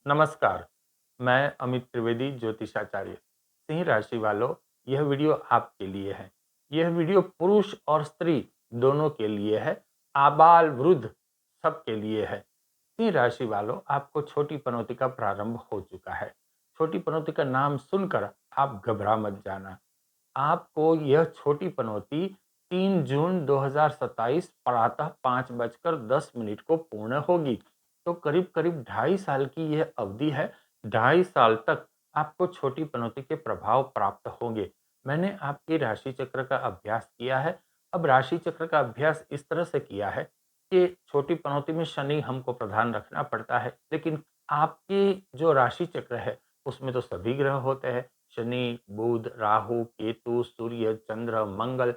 नमस्कार, मैं अमित त्रिवेदी ज्योतिषाचार्य। सिंह राशि वालों, यह वीडियो आपके लिए है। यह वीडियो पुरुष और स्त्री दोनों के लिए है, आबाल वृद्ध सबके लिए है। सिंह राशि वालों, आपको छोटी पनौती का प्रारंभ हो चुका है। छोटी पनौती का नाम सुनकर आप घबरा मत जाना। आपको यह छोटी पनौती 3 जून 2027 प्रातः 5:10 को पूर्ण होगी। तो करीब करीब 2.5 साल की यह अवधि है। 2.5 साल तक आपको छोटी पनौती के प्रभाव प्राप्त होंगे। मैंने आपकी राशि चक्र का अभ्यास किया है। अब राशि चक्र का अभ्यास इस तरह से किया है कि छोटी पनौती में शनि हमको प्रधान रखना पड़ता है, लेकिन आपकी जो राशि चक्र है उसमें तो सभी ग्रह होते हैं। शनि, बुध, राहु, केतु, सूर्य, चंद्र, मंगल,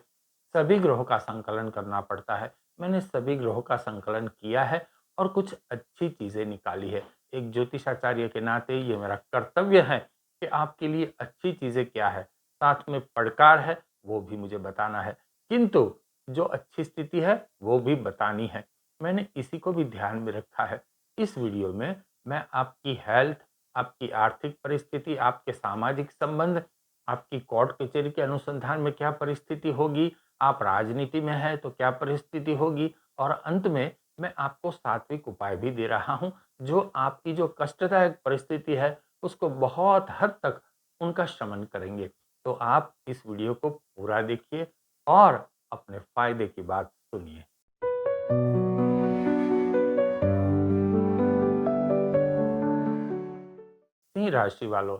सभी ग्रहों का संकलन करना पड़ता है। मैंने सभी ग्रहों का संकलन किया है और कुछ अच्छी चीजें निकाली है। एक ज्योतिषाचार्य के नाते ये मेरा कर्तव्य है कि आपके लिए अच्छी चीजें क्या है, साथ में पड़कार है वो भी मुझे बताना है, किंतु जो अच्छी स्थिति है वो भी बतानी है। मैंने इसी को भी ध्यान में रखा है। इस वीडियो में मैं आपकी हेल्थ, आपकी आर्थिक परिस्थिति, आपके सामाजिक संबंध, आपकी कोर्ट कचहरी के अनुसंधान में क्या परिस्थिति होगी, आप राजनीति में हैं तो क्या परिस्थिति होगी, और अंत में मैं आपको सात्विक उपाय भी दे रहा हूं जो आपकी जो कष्टदायक परिस्थिति है उसको बहुत हद तक उनका शमन करेंगे। तो आप इस वीडियो को पूरा देखिए और अपने फायदे की बात सुनिए। सिंह राशि वालों,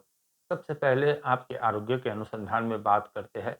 सबसे पहले आपके आरोग्य के अनुसंधान में बात करते हैं।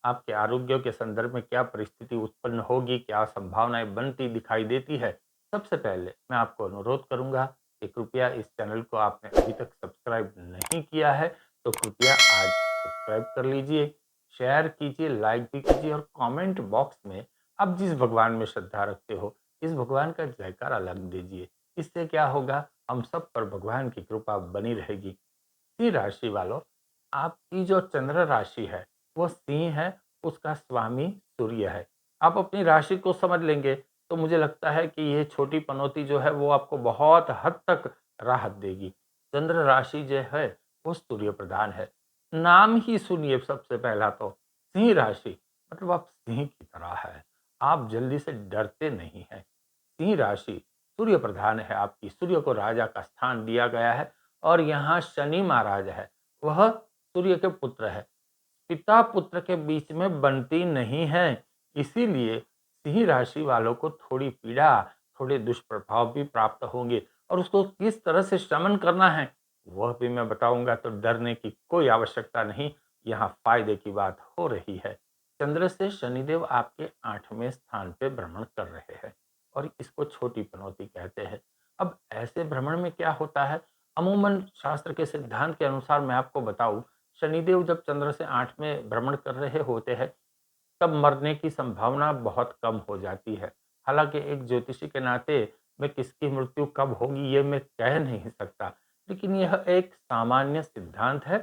आपके आरोग्य के संदर्भ में क्या परिस्थिति उत्पन्न होगी, क्या संभावनाएं बनती दिखाई देती है। सबसे पहले मैं आपको अनुरोध करूंगा कि कृपया इस चैनल को आपने अभी तक सब्सक्राइब नहीं किया है तो कृपया आज सब्सक्राइब कर लीजिए, शेयर कीजिए, लाइक भी कीजिए और कमेंट बॉक्स में आप जिस भगवान में श्रद्धा रखते हो इस भगवान का जयकारा लग दीजिए। इससे क्या होगा, हम सब पर भगवान की कृपा बनी रहेगी। सिंह राशि वालों, आपकी जो चंद्र राशि है वो सिंह है, उसका स्वामी सूर्य है। आप अपनी राशि को समझ लेंगे तो मुझे लगता है कि ये छोटी पनौती जो है वो आपको बहुत हद तक राहत देगी। चंद्र राशि जो है वो सूर्य प्रधान है। नाम ही सुनिए, सबसे पहला तो सिंह राशि मतलब आप सिंह की तरह है। आप जल्दी से डरते नहीं हैं। सिंह राशि सूर्य प्रधान है आपकी, सूर्य को राजा का स्थान दिया गया है और यहाँ शनि महाराज है, वह सूर्य के पुत्र है। पिता पुत्र के बीच में बनती नहीं है। इसीलिए सिंह राशि वालों को थोड़ी पीड़ा, थोड़े दुष्प्रभाव भी प्राप्त होंगे और उसको किस तरह से शमन करना है वह भी मैं बताऊंगा। तो डरने की कोई आवश्यकता नहीं, यहाँ फायदे की बात हो रही है। चंद्र से शनिदेव आपके 8वें स्थान पे भ्रमण कर रहे हैं और इसको छोटी पनौती कहते हैं। अब ऐसे भ्रमण में क्या होता है, अमूमन शास्त्र के सिद्धांत के अनुसार मैं आपको बताऊं, शनिदेव जब चंद्र से 8 में भ्रमण कर रहे होते हैं तब मरने की संभावना बहुत कम हो जाती है। हालांकि एक ज्योतिषी के नाते मैं किसकी मृत्यु कब होगी ये मैं कह नहीं सकता, लेकिन यह एक सामान्य सिद्धांत है।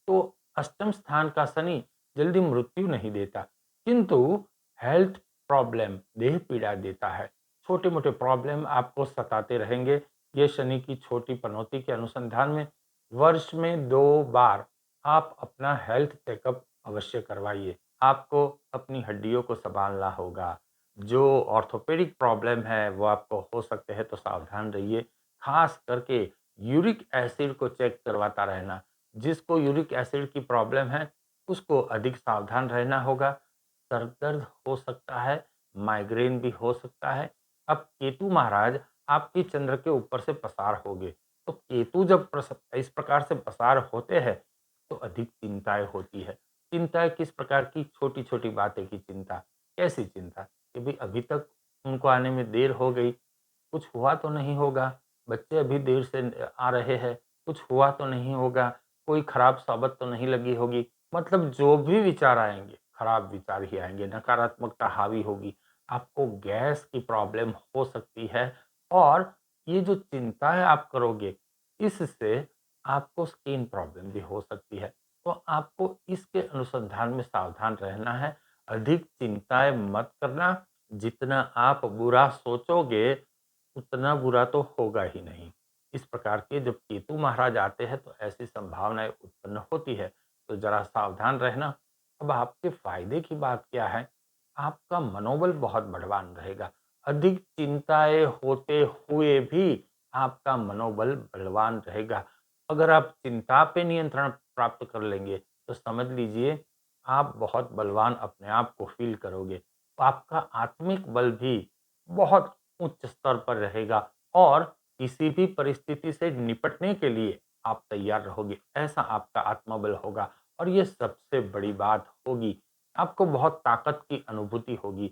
तो अष्टम स्थान का शनि जल्दी मृत्यु नहीं देता, किंतु हेल्थ प्रॉब्लम, देह पीड़ा देता है। छोटे मोटे प्रॉब्लम आपको सताते रहेंगे। ये शनि की छोटी पनौती के अनुसंधान में वर्ष में 2 बार आप अपना हेल्थ चेकअप अवश्य करवाइए। आपको अपनी हड्डियों को संभालना होगा। जो ऑर्थोपेडिक प्रॉब्लम है वो आपको हो सकते हैं तो सावधान रहिए। खास करके यूरिक एसिड को चेक करवाता रहना। जिसको यूरिक एसिड की प्रॉब्लम है उसको अधिक सावधान रहना होगा। सर दर्द हो सकता है, माइग्रेन भी हो सकता है। अब केतु महाराज आपकी चंद्र के ऊपर से पसार होंगे, तो केतु जब इस प्रकार से पसार होते हैं तो अधिक चिंताएं होती है। चिंता किस प्रकार की, छोटी छोटी बातें की चिंता। कैसी चिंता कि भाई अभी तक उनको आने में देर हो गई, कुछ हुआ तो नहीं होगा, बच्चे अभी देर से आ रहे हैं, कुछ हुआ तो नहीं होगा, कोई खराब सोबत तो नहीं लगी होगी। मतलब जो भी विचार आएंगे खराब विचार ही आएंगे, नकारात्मकता हावी होगी। आपको गैस की प्रॉब्लम हो सकती है और ये जो चिंताएं आप करोगे इससे आपको स्किन प्रॉब्लम भी हो सकती है। तो आपको इसके अनुसंधान में सावधान रहना है। अधिक चिंताएं मत करना। जितना आप बुरा सोचोगे उतना बुरा तो होगा ही नहीं। इस प्रकार के जब केतु महाराज आते हैं तो ऐसी संभावनाएं उत्पन्न होती है। तो जरा सावधान रहना। अब आपके फायदे की बात क्या है? आपका मनोबल बहुत बलवान रहेगा। अधिक चिंताएं होते हुए भी आपका मनोबल बलवान रहेगा। अगर आप चिंता पे नियंत्रण प्राप्त कर लेंगे तो समझ लीजिए आप बहुत बलवान अपने आप को फील करोगे। तो आपका आत्मिक बल भी बहुत उच्च स्तर पर रहेगा और किसी भी परिस्थिति से निपटने के लिए आप तैयार रहोगे, ऐसा आपका आत्मबल होगा। और ये सबसे बड़ी बात होगी, आपको बहुत ताकत की अनुभूति होगी।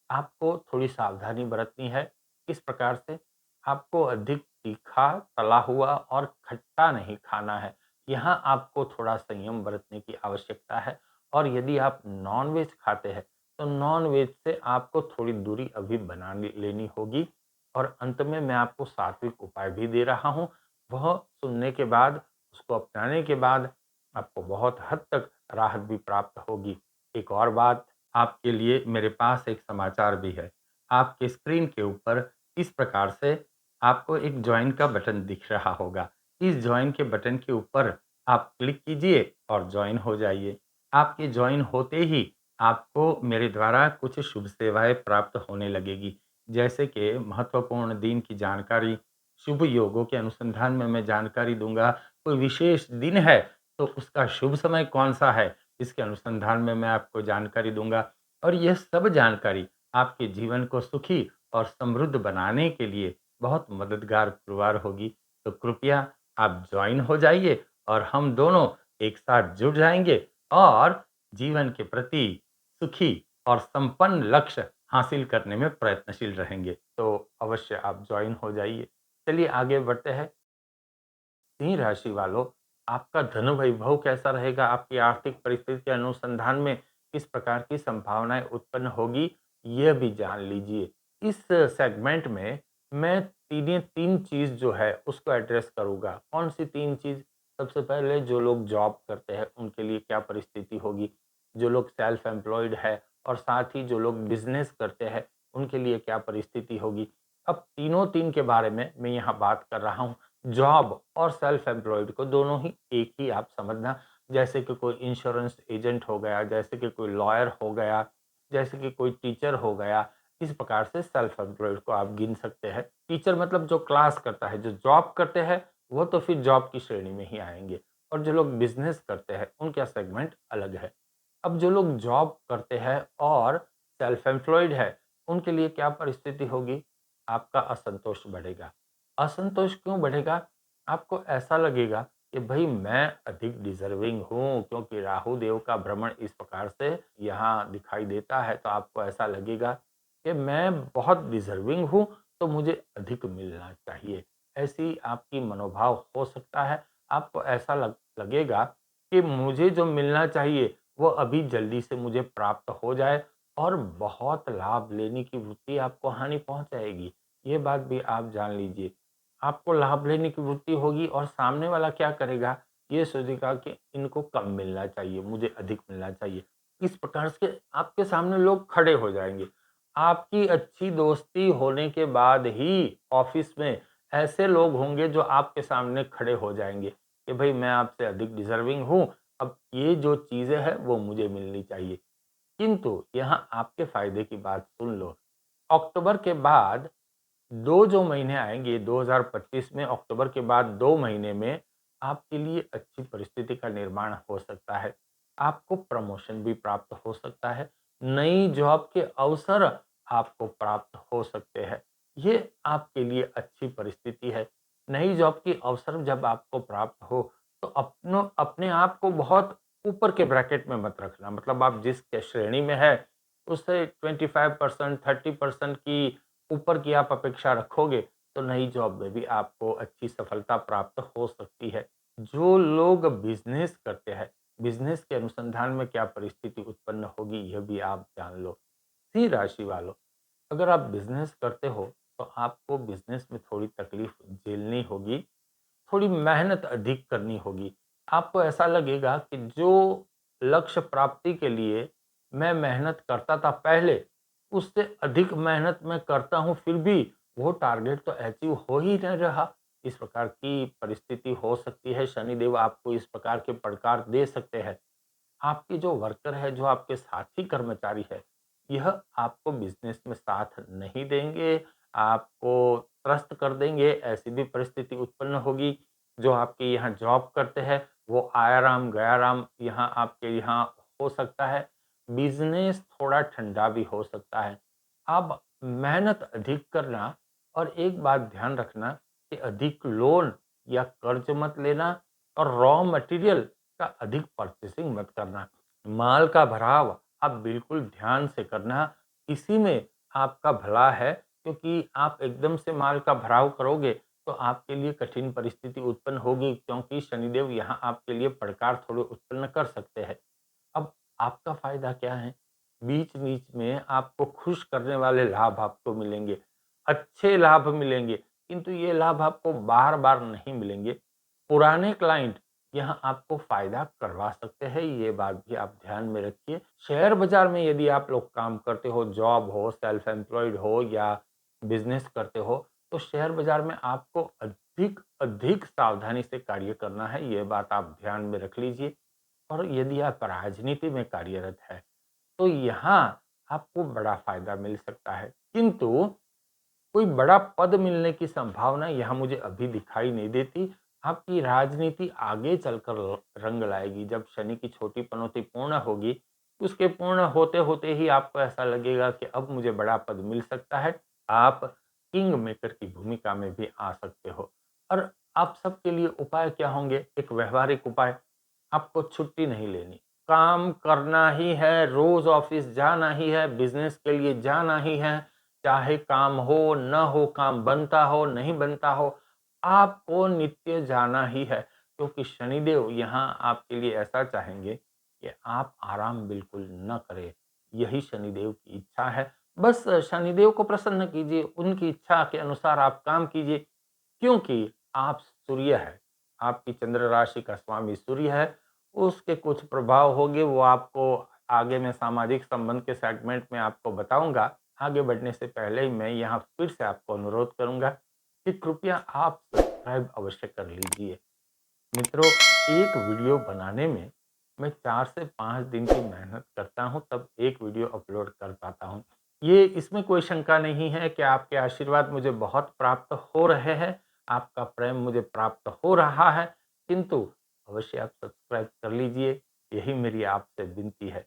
आपको थोड़ी सावधानी बरतनी है। किस प्रकार से? आपको अधिक तीखा, तला हुआ और खट्टा नहीं खाना है। यहाँ आपको थोड़ा संयम बरतने की आवश्यकता है। और यदि आप नॉन-वेज खाते हैं, तो नॉन-वेज से आपको थोड़ी दूरी अभी बना लेनी होगी। और अंत में मैं आपको सात्विक उपाय भी दे रहा हूँ। वह सुनने के बाद, उसको अपनाने के बाद आपको बहुत हद तक राहत भी प्राप्त होगी। एक और बात, आपके लिए मेरे पास एक समाचार भी है। आपके स्क्रीन के ऊपर इस प्रकार से आपको एक जॉइन का बटन दिख रहा होगा। इस जॉइन के बटन के ऊपर आप क्लिक कीजिए और जॉइन हो जाइए। आपके जॉइन होते ही आपको मेरे द्वारा कुछ शुभ सेवाएँ प्राप्त होने लगेगी। जैसे कि महत्वपूर्ण दिन की जानकारी, शुभ योगों के अनुसंधान में मैं जानकारी दूँगा। कोई विशेष दिन है, तो उसका शुभ समय कौन-सा है, इसके अनुसंधान में मैं आपको जानकारी दूँगा। और यह सब जानकारी आपके जीवन को सुखी और समृद्ध बनाने के लिए बहुत मददगार पुरवार होगी। तो कृपया आप जॉइन हो जाइए और हम दोनों एक साथ जुड़ जाएँगे और जीवन के प्रति सुखी और संपन्न लक्ष्य हासिल करने में प्रयत्नशील रहेंगे। तो अवश्य आप जॉइन हो जाइए। चलिए आगे बढ़ते हैं। सिंह राशि वालों, आपका धन वैभव कैसा रहेगा? आपकी आर्थिक परिस्थिति के अनुसंधान में किस प्रकार की संभावनाएँ उत्पन्न होगी, यह भी जान लीजिए। इस सेगमेंट में मैं 3 चीज़ जो है उसको एड्रेस करूँगा। कौन-सी 3 चीज़? सबसे पहले जो लोग जॉब करते हैं उनके लिए क्या परिस्थिति होगी? जो लोग सेल्फ एम्प्लॉयड है और साथ ही जो लोग बिज़नेस करते हैं उनके लिए क्या परिस्थिति होगी? अब तीनों 3 के बारे में मैं यहाँ बात कर रहा हूँ। जॉब और सेल्फ एम्प्लॉयड को दोनों ही एक ही आप समझना। जैसे कि कोई इंश्योरेंस एजेंट हो गया, जैसे कि कोई लॉयर हो गया, जैसे कि कोई टीचर हो गया। इस प्रकार से सेल्फ एम्प्लॉयड को आप गिन सकते हैं। टीचर मतलब जो क्लास करता है, जो जॉब करते हैं वो तो फिर जॉब की श्रेणी में ही आएंगे। और जो लोग बिजनेस करते हैं उनका सेगमेंट अलग है। अब जो लोग जॉब करते हैं और सेल्फ एम्प्लॉयड है उनके लिए क्या परिस्थिति होगी? आपका असंतोष बढ़ेगा। असंतोष क्यों बढ़ेगा? आपको ऐसा लगेगा कि भई मैं अधिक डिज़र्विंग हूँ, क्योंकि राहु देव का भ्रमण इस प्रकार से यहाँ दिखाई देता है, तो आपको ऐसा लगेगा कि मैं बहुत डिज़र्विंग हूँ, तो मुझे अधिक मिलना चाहिए। ऐसी आपकी मनोभाव हो सकता है। आपको ऐसा लगेगा कि मुझे जो मिलना चाहिए, वो अभी जल्दी से मुझे प्राप्त हो जाए और बहुत लाभ लेने की वृत्ति आपको हानि पहुँचाएगी। ये बात भी आप जान लीजिए। आपको लाभ लेने की वृत्ति होगी और सामने वाला क्या करेगा, ये सोचेगा कि इनको कम मिलना चाहिए, मुझे अधिक मिलना चाहिए। इस प्रकार से आपके सामने लोग खड़े हो जाएँगे। आपकी अच्छी दोस्ती होने के बाद ही ऑफ़िस में ऐसे लोग होंगे जो आपके सामने खड़े हो जाएँगे कि भई मैं आपसे अधिक डिज़र्विंग हूँ, अब ये जो चीज़ें हैं वो मुझे मिलनी चाहिए। किंतु यहाँ आपके फ़ायदे की बात सुन लो। अक्टूबर के बाद 2 जो महीने आएँगे 2025 में, अक्टूबर के बाद 2 महीने में आपके लिए अच्छी परिस्थिति का निर्माण हो सकता है। आपको प्रमोशन भी प्राप्त हो सकता है। नई जॉब के अवसर आपको प्राप्त हो सकते हैं। ये आपके लिए अच्छी परिस्थिति है। नई जॉब के अवसर जब आपको प्राप्त हो, तो अपने आप को बहुत ऊपर के ब्रैकेट में मत रखना। मतलब आप जिस के श्रेणी में है, उससे 25% 30% की ऊपर की आप अपेक्षा रखोगे, तो नई जॉब में भी आपको अच्छी सफलता प्राप्त हो सकती है। जो लोग बिज़नेस करते हैं, बिज़नेस के अनुसंधान में क्या परिस्थिति उत्पन्न होगी, यह भी आप जान लो। सिंह राशि वालों, अगर आप बिज़नेस करते हो, तो आपको बिज़नेस में थोड़ी तकलीफ झेलनी होगी, थोड़ी मेहनत अधिक करनी होगी। आपको ऐसा लगेगा कि जो लक्ष्य प्राप्ति के लिए मैं मेहनत करता था पहले, उससे अधिक मेहनत मैं करता हूँ, फिर भी वो टारगेट तो अचीव हो ही नहीं रहा। इस प्रकार की परिस्थिति हो सकती है। शनिदेव आपको इस प्रकार के पड़कार दे सकते हैं। आपके जो वर्कर है, जो आपके साथी कर्मचारी है, यह आपको बिज़नेस में साथ नहीं देंगे, आपको त्रस्त कर देंगे, ऐसी भी परिस्थिति उत्पन्न होगी। जो आपके यहाँ जॉब करते हैं, वो आया राम गया राम यहाँ आपके यहाँ हो सकता है। बिज़नेस थोड़ा ठंडा भी हो सकता है। अब मेहनत अधिक करना और एक बात ध्यान रखना कि अधिक लोन या कर्ज मत लेना और रॉ मटेरियल का अधिक परचेसिंग मत करना। माल का भराव आप बिल्कुल ध्यान से करना, इसी में आपका भला है, क्योंकि आप एकदम से माल का भराव करोगे तो आपके लिए कठिन परिस्थिति उत्पन्न होगी, क्योंकि शनिदेव यहाँ आपके लिए पड़कार थोड़े उत्पन्न कर सकते हैं। अब आपका फ़ायदा क्या है? बीच-बीच में आपको खुश करने वाले लाभ आपको मिलेंगे, अच्छे लाभ मिलेंगे, किंतु ये लाभ आपको बार-बार नहीं मिलेंगे। पुराने क्लाइंट यहाँ आपको फ़ायदा करवा सकते हैं, ये बात भी आप ध्यान में रखिए। शेयर बाज़ार में यदि आप लोग काम करते हो, जॉब हो, सेल्फ एम्प्लॉयड हो या बिज़नेस करते हो, तो शेयर बाज़ार में आपको अधिक अधिक सावधानी से कार्य करना है, ये बात आप ध्यान में रख लीजिए। और यदि आप राजनीति में कार्यरत हैं, तो यहाँ आपको बड़ा फ़ायदा मिल सकता है। किंतु कोई बड़ा पद मिलने की संभावना यहाँ मुझे अभी दिखाई नहीं देती। आपकी राजनीति आगे चलकर रंग लाएगी। जब शनि की छोटी पनौती पूर्ण होगी, उसके पूर्ण होते-होते ही आपको ऐसा लगेगा कि अब मुझे बड़ा पद मिल सकता है। आप किंग मेकर की भूमिका में भी आ सकते हो। और आप सबके लिए उपाय क्या होंगे? एक व्यावहारिक उपाय, आपको छुट्टी नहीं लेनी। काम करना ही है, रोज़ ऑफ़िस जाना ही है, बिज़नेस के लिए जाना ही है। चाहे काम हो, ना हो, काम बनता हो, नहीं बनता हो, आपको नित्य जाना ही है, क्योंकि शनिदेव यहाँ आपके लिए ऐसा चाहेंगे कि आप आराम बिल्कुल ना करें। यही शनिदेव की इच्छा है। बस शनिदेव को प्रसन्न कीजिए, उनकी इच्छा के अनुसार आप काम कीजिए, क्योंकि आप सूर्य हैं, आपकी चंद्र राशि का स्वामी सूर्य है, उसके कुछ प्रभाव होंगे, वो आपको आगे मैं सामाजिक संबंध के सेगमेंट में आपको बताऊँगा। आगे बढ़ने से पहले ही मैं यहाँ फिर से आपको अनुरोध करूँगा कि कृपया आप सब्सक्राइब अवश्य कर लीजिए। मित्रों, एक वीडियो बनाने में मैं 4 से 5 दिन की मेहनत करता हूँ, तब एक वीडियो अपलोड कर पाता हूँ। ये इसमें कोई शंका नहीं है कि आपके आशीर्वाद मुझे बहुत प्राप्त हो रहे हैं, आपका प्रेम मुझे प्राप्त हो रहा है, किंतु अवश्य आप सब्सक्राइब कर लीजिए, यही मेरी आपसे विनती है।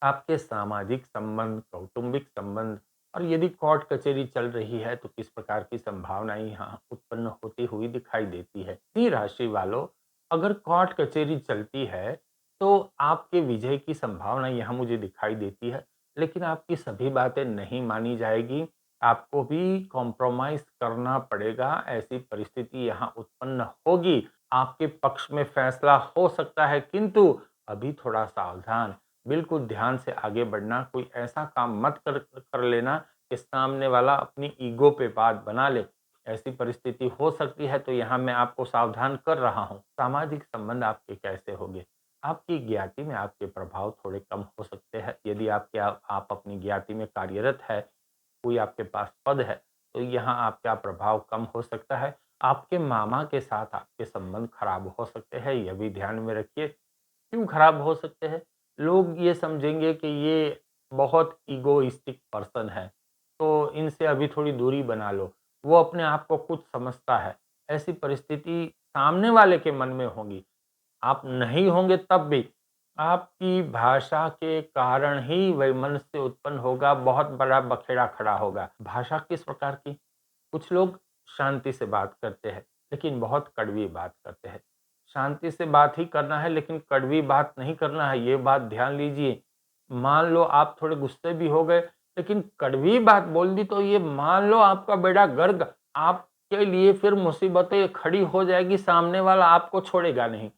आपके सामाजिक संबंध, कौटुंबिक संबंध और यदि कोर्ट कचहरी चल रही है तो किस प्रकार की संभावनाएं यहाँ उत्पन्न होती हुई दिखाई देती है। इसी राशि वालों, अगर कोर्ट कचहरी चलती है तो आपके विजय की संभावना यहाँ मुझे दिखाई देती है, लेकिन आपकी सभी बातें नहीं मानी जाएगी, आपको भी कॉम्प्रोमाइज करना पड़ेगा। ऐसी परिस्थिति यहाँ उत्पन्न होगी, आपके पक्ष में फैसला हो सकता है, किंतु अभी थोड़ा सावधान, बिल्कुल ध्यान से आगे बढ़ना। कोई ऐसा काम मत कर लेना कि सामने वाला अपनी ईगो पे बात बना ले। ऐसी परिस्थिति हो सकती है, तो यहाँ मैं आपको सावधान कर रहा हूँ। सामाजिक संबंध आपके कैसे होंगे? आपकी ज्ञाति में आपके प्रभाव थोड़े कम हो सकते हैं। यदि आप अपनी ज्ञाति में कार्यरत है, कोई आपके पास पद है, तो यहाँ आपका प्रभाव कम हो सकता है। आपके मामा के साथ आपके संबंध खराब हो सकते हैं, यह भी ध्यान में रखिए। क्यों खराब हो सकते हैं? लोग ये समझेंगे कि ये बहुत इगोइस्टिक पर्सन है, तो इनसे अभी थोड़ी दूरी बना लो। वो अपने आप को कुछ समझता है। ऐसी परिस्थिति सामने वाले के मन में होगी। आप नहीं होंगे तब भी, आपकी भाषा के कारण ही वैमनस्य उत्पन्न होगा, बहुत बड़ा बखेड़ा खड़ा होगा। भाषा किस प्रकार की? कुछ लोग शांति से बात करते हैं, लेकिन बहुत कड़वी बात करते हैं। शांति से बात ही करना है, लेकिन कड़वी बात नहीं करना है, ये बात ध्यान लीजिए। मान लो आप थोड़े गुस्से भी हो गए, लेकिन कड़वी बात बोल दी तो ये मान लो आपका बेड़ा गर्क, आपके लिए फिर मुसीबतें खड़ी हो जाएगी, सामने वाला आपको छोड़ेगा नहीं,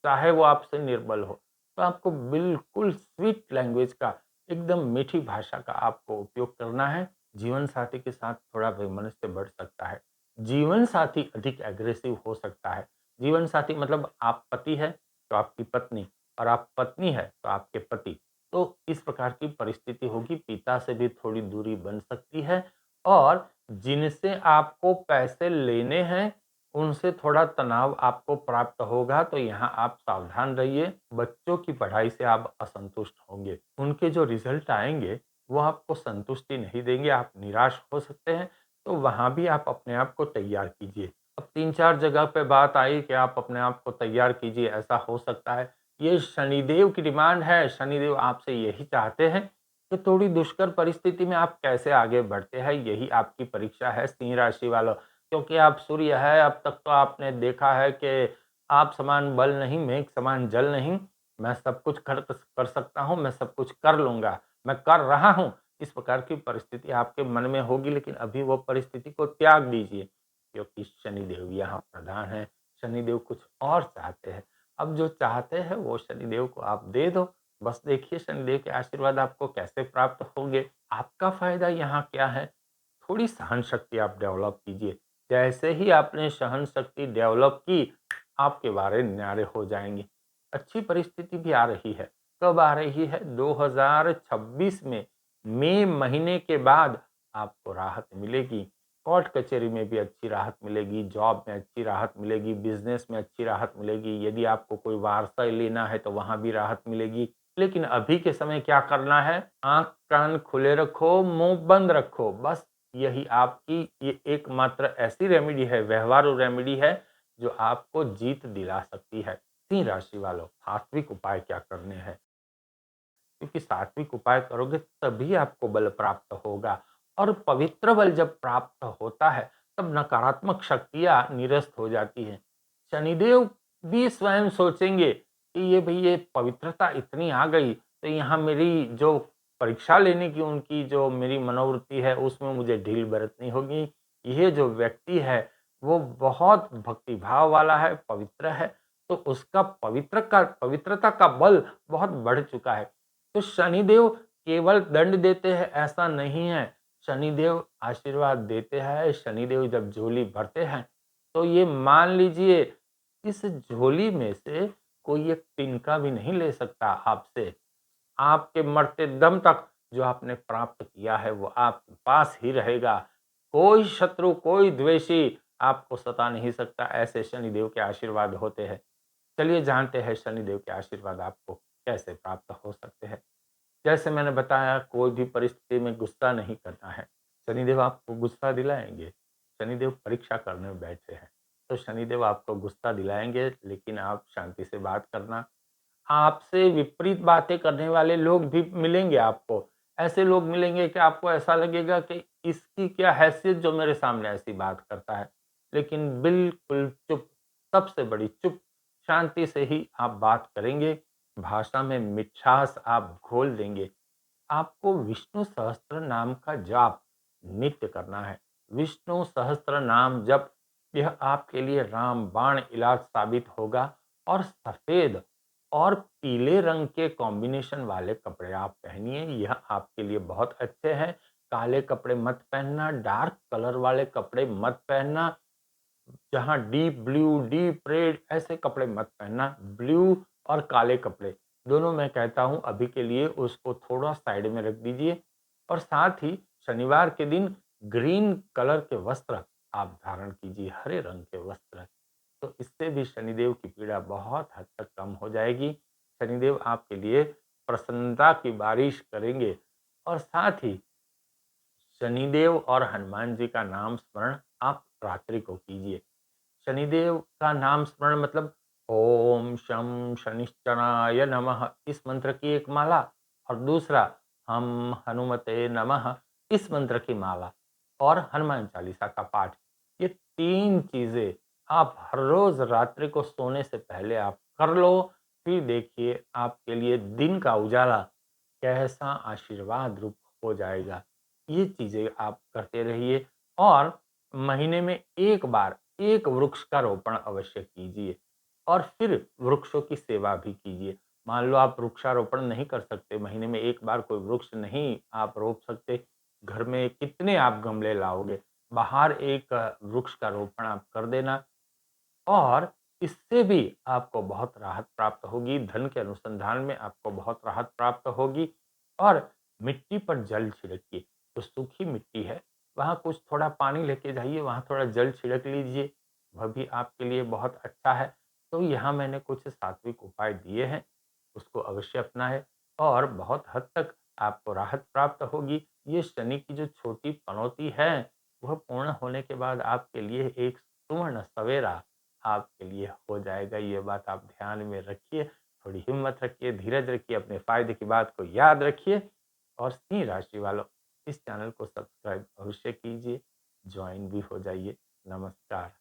चाहे वो आपसे निर्बल हो। तो आपको बिल्कुल स्वीट लैंग्वेज का, एकदम मीठी भाषा का आपको उपयोग करना है। जीवन साथी के साथ थोड़ा वैमनस्य बढ़ सकता है। जीवन साथी अधिक एग्रेसिव हो सकता है। जीवन साथी मतलब आप पति हैं तो आपकी पत्नी, और आप पत्नी है तो आपके पति। तो इस प्रकार की परिस्थिति होगी, पिता से भी थोड़ी दूरी बन सकती है। और जिनसे आपको पैसे लेने हैं, उनसे थोड़ा तनाव आपको प्राप्त होगा, तो यहाँ आप सावधान रहिए। बच्चों की पढ़ाई से आप असंतुष्ट होंगे। उनके जो रिज़ल्ट आएँगे, वो आपको संतुष्टि नहीं देंगे, आप निराश हो सकते हैं, तो वहाँ भी आप अपने आप को तैयार कीजिए। अब 3-4 जगह पे बात आई कि आप अपने आप को तैयार कीजिए, ऐसा हो सकता है। ये शनिदेव की डिमांड है, शनिदेव आपसे यही चाहते हैं कि थोड़ी दुष्कर परिस्थिति में आप कैसे आगे बढ़ते हैं, यही आपकी परीक्षा है सिंह राशि वालों। क्योंकि आप सूर्य है, अब तक तो आपने देखा है कि आप समान बल नहीं, मेघ समान जल नहीं, मैं सब कुछ कर सकता हूँ, मैं सब कुछ कर लूँगा, मैं कर रहा हूँ। इस प्रकार की परिस्थिति आपके मन में होगी, लेकिन अभी वो परिस्थिति को त्याग दीजिए, क्योंकि शनिदेव यहाँ प्रधान है, शनिदेव कुछ और चाहते हैं। अब जो चाहते हैं वो शनिदेव को आप दे दो। बस देखिए शनिदेव के आशीर्वाद आपको कैसे प्राप्त होंगे। आपका फ़ायदा यहाँ क्या है? थोड़ी सहन शक्ति आप डेवलप कीजिए। जैसे ही आपने सहन शक्ति डेवलप की, आपके बारे न्यारे हो जाएँगे। अच्छी परिस्थिति भी आ रही है। कब आ रही है? 2026 में मई महीने के बाद आपको राहत मिलेगी। कोर्ट कचहरी में भी अच्छी राहत मिलेगी, जॉब में अच्छी राहत मिलेगी, बिज़नेस में अच्छी राहत मिलेगी। यदि आपको कोई वार्ता लेना है तो वहाँ भी राहत मिलेगी। लेकिन अभी के समय क्या करना है? आँख कान खुले रखो, मुँह बंद रखो। बस यही आपकी ये एकमात्र ऐसी रेमेडी है, व्यवहारु रेमेडी है, जो आपको जीत दिला सकती है। सिंह राशि वालों, सात्विक उपाय क्या करने हैं? क्योंकि सात्विक उपाय करोगे तभी आपको बल प्राप्त होगा, और पवित्र बल जब प्राप्त होता है तब नकारात्मक शक्तियाँ निरस्त हो जाती हैं। शनिदेव भी स्वयं सोचेंगे कि ये भई ये पवित्रता इतनी आ गई, तो यहाँ मेरी जो परीक्षा लेने की उनकी जो मेरी मनोवृत्ति है उसमें मुझे ढील बरतनी होगी। ये जो व्यक्ति है वो बहुत भक्ति भाव वाला है, पवित्र है, तो उसका पवित्रता का बल बहुत बढ़ चुका है। तो शनिदेव केवल दंड देते हैं ऐसा नहीं है, शनिदेव आशीर्वाद देते हैं। शनिदेव जब झोली भरते हैं तो ये मान लीजिए इस झोली में से कोई एक तिनका भी नहीं ले सकता आपसे। आपके मरते दम तक जो आपने प्राप्त किया है वो आपके पास ही रहेगा। कोई शत्रु, कोई द्वेषी आपको सता नहीं सकता, ऐसे शनिदेव के आशीर्वाद होते हैं। चलिए जानते हैं शनिदेव के आशीर्वाद आपको कैसे प्राप्त हो सकते हैं। जैसे मैंने बताया, कोई भी परिस्थिति में गुस्सा नहीं करना है। शनिदेव आपको गुस्सा दिलाएँगे। शनिदेव परीक्षा करने बैठे हैं, तो शनिदेव आपको गुस्सा दिलाएँगे, लेकिन आप शांति से बात करना। आपसे विपरीत बातें करने वाले लोग भी मिलेंगे आपको। ऐसे लोग मिलेंगे कि आपको ऐसा लगेगा कि इसकी क्या हैसियत जो मेरे सामने ऐसी बात करता है। लेकिन बिल्कुल चुप, सबसे बड़ी चुप, शांति से ही आप बात करेंगे। भाषा में मिठास आप घोल देंगे। आपको विष्णु सहस्त्र नाम का जाप नित्य करना है। विष्णु सहस्त्र नाम जप, यह आपके लिए रामबाण इलाज साबित होगा। और सफ़ेद और पीले रंग के कॉम्बिनेशन वाले कपड़े आप पहनिए, यह आपके लिए बहुत अच्छे हैं। काले कपड़े मत पहनना, डार्क कलर वाले कपड़े मत पहनना, जहाँ डीप ब्लू, डीप रेड ऐसे कपड़े मत पहनना। ब्लू और काले कपड़े दोनों मैं कहता हूँ अभी के लिए उसको थोड़ा साइड में रख दीजिए। और साथ ही शनिवार के दिन ग्रीन कलर के वस्त्र आप धारण कीजिए, हरे रंग के वस्त्र। तो इससे भी शनिदेव की पीड़ा बहुत हद तक कम हो जाएगी। शनिदेव आपके लिए प्रसन्नता की बारिश करेंगे। और साथ ही शनिदेव और हनुमान जी का नाम स्मरण आप रात्रि को कीजिए। शनिदेव का नाम स्मरण मतलब ओम शम शनिश्चराय नमः, इस मंत्र की एक माला, और दूसरा हम हनुमते नमः, इस मंत्र की माला, और हनुमान चालीसा का पाठ। ये 3 चीज़ें आप हर रोज़ रात्रि को सोने से पहले आप कर लो। फिर देखिए आपके लिए दिन का उजाला कैसा आशीर्वाद रूप हो जाएगा। ये चीज़ें आप करते रहिए, और महीने में 1 बार 1 वृक्ष का रोपण अवश्य कीजिए, और फिर वृक्षों की सेवा भी कीजिए। मान लो आप वृक्षारोपण नहीं कर सकते, महीने में 1 बार कोई वृक्ष नहीं आप रोप सकते, घर में कितने आप गमले लाओगे? बाहर एक वृक्ष का रोपण आप कर देना, और इससे भी आपको बहुत राहत प्राप्त होगी, धन के अनुसंधान में आपको बहुत राहत प्राप्त होगी। और मिट्टी पर जल छिड़किए, जो सूखी मिट्टी है वहाँ कुछ थोड़ा पानी लेके जाइए, वहाँ थोड़ा जल छिड़क लीजिए, वह भी आपके लिए बहुत अच्छा है। तो यहाँ मैंने कुछ सात्विक उपाय दिए हैं, उसको अवश्य अपनाएँ और बहुत हद तक आपको राहत प्राप्त होगी। ये शनि की जो छोटी पनौती है, वह पूर्ण होने के बाद आपके लिए एक सुवर्ण सवेरा आपके लिए हो जाएगा। ये बात आप ध्यान में रखिए, थोड़ी हिम्मत रखिए, धीरज रखिए, अपने फ़ायदे की बात को याद रखिए और सिंह राशि वालों, इस चैनल को सब्सक्राइब अवश्य कीजिए, जॉइन भी हो जाइए। नमस्कार।